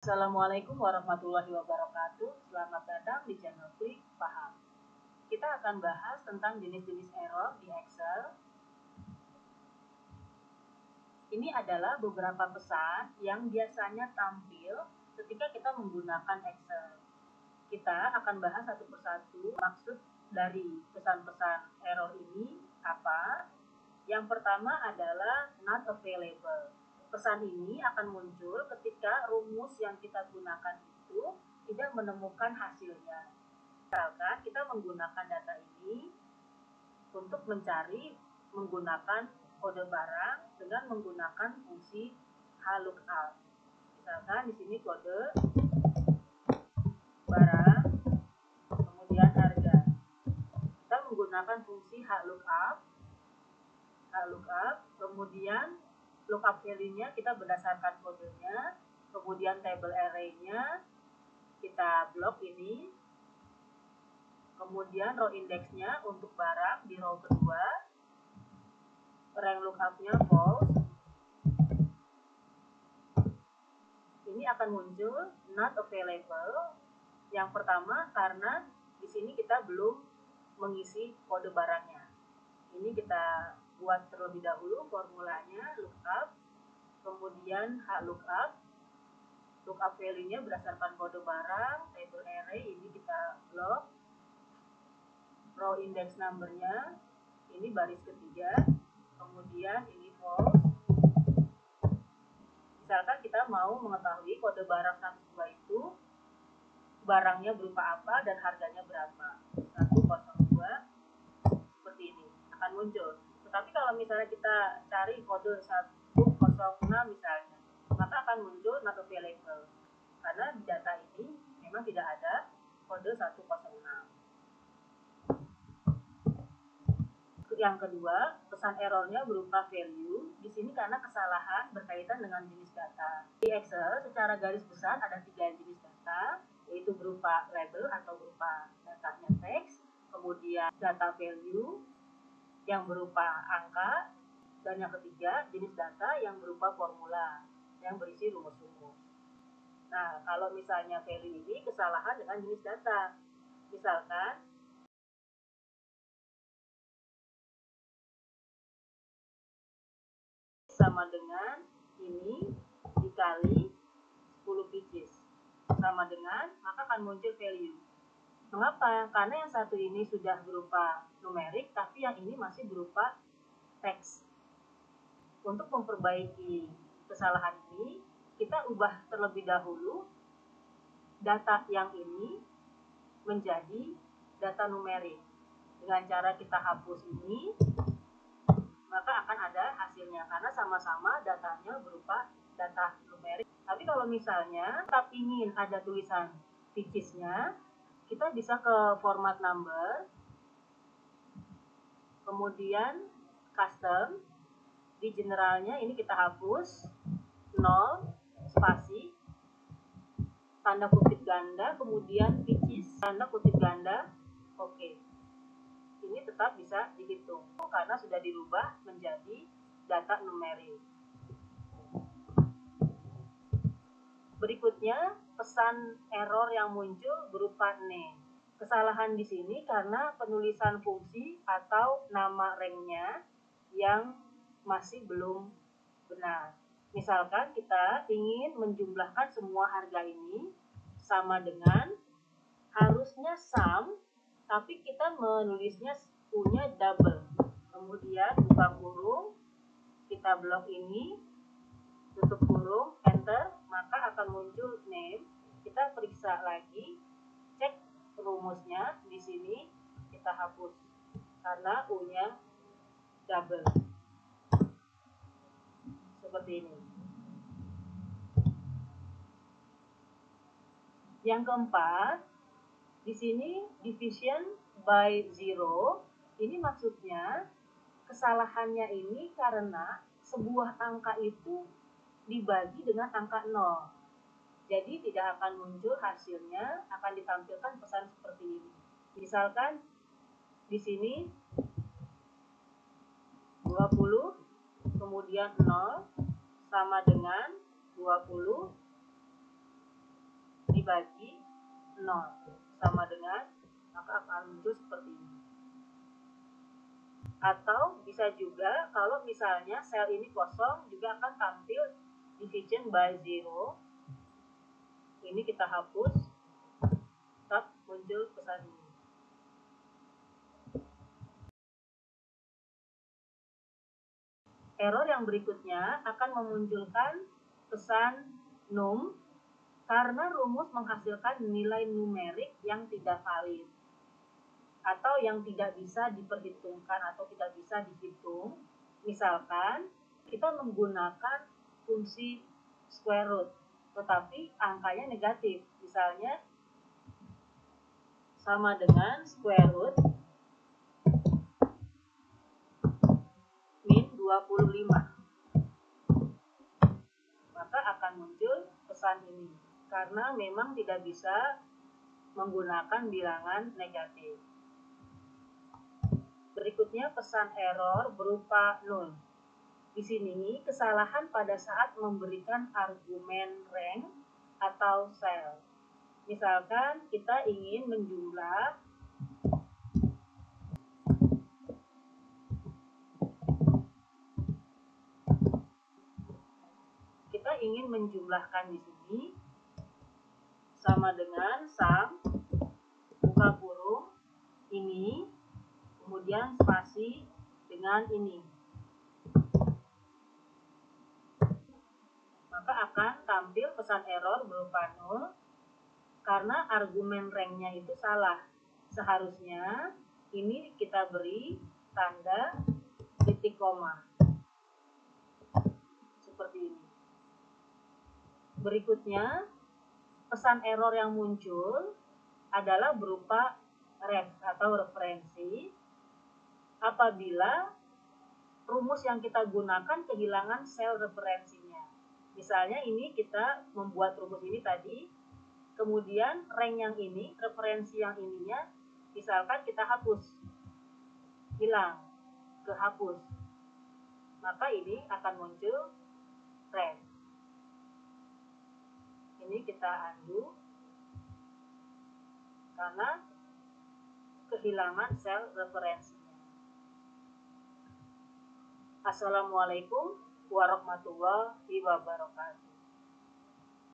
Assalamualaikum warahmatullahi wabarakatuh. Selamat datang di channel Klik Paham. Kita akan bahas tentang jenis-jenis error di Excel. Ini adalah beberapa pesan yang biasanya tampil ketika kita menggunakan Excel. Kita akan bahas satu persatu maksud dari pesan-pesan error ini apa. Yang pertama adalah not available. Pesan ini akan muncul ketika rumus yang kita gunakan itu tidak menemukan hasilnya. Misalkan kita menggunakan data ini untuk mencari menggunakan kode barang dengan menggunakan fungsi HLOOKUP. Misalkan di sini kode barang, kemudian harga. Kita menggunakan fungsi HLOOKUP, kemudian lookup value-nya kita berdasarkan kodenya, kemudian table array-nya kita blok ini, kemudian row index-nya untuk barang di row kedua, rank lookup-nya false. Ini akan muncul not available. Yang pertama karena di sini kita belum mengisi kode barangnya. Ini kita buat terlebih dahulu formulanya lookup, kemudian HLOOKUP, lookup value-nya berdasarkan kode barang, table array ini kita blok, row index number-nya ini baris ketiga, kemudian ini false. Misalkan kita mau mengetahui kode barang 102 itu barangnya berupa apa dan harganya berapa, 102 seperti ini akan muncul. Tetapi kalau misalnya kita cari kode 106 misalnya, maka akan muncul not available karena di data ini memang tidak ada kode 106. Yang kedua, pesan errornya berupa value. Di sini karena kesalahan berkaitan dengan jenis data. Di Excel secara garis besar ada 3 jenis data, yaitu berupa label atau berupa datanya teks, kemudian data value yang berupa angka, dan yang ketiga jenis data yang berupa formula yang berisi rumus-rumus. Nah, kalau misalnya value ini kesalahan dengan jenis data, misalkan sama dengan ini dikali 10 pieces sama dengan, maka akan muncul value. Mengapa? Karena yang satu ini sudah berupa numerik, tapi yang ini masih berupa teks. Untuk memperbaiki kesalahan ini, kita ubah terlebih dahulu data yang ini menjadi data numerik. Dengan cara kita hapus ini, maka akan ada hasilnya karena sama-sama datanya berupa data numerik. Tapi kalau misalnya kita ingin ada tulisan digits-nya, kita bisa ke format number, kemudian custom, di generalnya ini kita hapus 0 spasi tanda kutip ganda, kemudian digits tanda kutip ganda. Oke. Ini tetap bisa dihitung karena sudah dirubah menjadi data numerik. Berikutnya, pesan error yang muncul berupa name. Kesalahan di sini karena penulisan fungsi atau nama ranknya yang masih belum benar. Misalkan kita ingin menjumlahkan semua harga ini sama dengan, harusnya sum, tapi kita menulisnya punya double. Kemudian buka kurung, kita blok ini, tutup kurung, enter, maka akan muncul name. Kita periksa lagi, cek rumusnya di sini, kita hapus karena U-nya double. Seperti ini. Yang keempat, di sini division by zero. Ini maksudnya kesalahannya ini karena sebuah angka itu dibagi dengan angka 0. Jadi tidak akan muncul hasilnya, akan ditampilkan pesan seperti ini. Misalkan di sini 20 kemudian 0 sama dengan 20 dibagi 0 sama dengan, maka akan muncul seperti ini. Atau bisa juga kalau misalnya sel ini kosong juga akan tampil division by 0. Ini kita hapus, tetap muncul pesan ini. Error yang berikutnya akan memunculkan pesan num karena rumus menghasilkan nilai numerik yang tidak valid atau yang tidak bisa diperhitungkan atau tidak bisa dihitung. Misalkan kita menggunakan fungsi square root tetapi angkanya negatif, misalnya sama dengan square root min 25, maka akan muncul pesan ini karena memang tidak bisa menggunakan bilangan negatif. Berikutnya pesan error berupa 0. Di sini kesalahan pada saat memberikan argumen rank atau sel. Misalkan kita ingin menjumlah menjumlahkan di sini sama dengan sum buka kurung ini kemudian spasi dengan ini, maka akan tampil pesan error berupa 0 karena argumen ranknya itu salah. Seharusnya ini kita beri tanda titik koma seperti ini. Berikutnya pesan error yang muncul adalah berupa ref atau referensi apabila rumus yang kita gunakan kehilangan sel referensinya. Misalnya ini kita membuat rumus ini tadi, kemudian rank yang ini, referensi yang ininya, misalkan kita hapus, hilang, kehapus, maka ini akan muncul ref. Ini kita undo karena kehilangan sel referensinya. Assalamualaikum warahmatullahi wabarakatuh.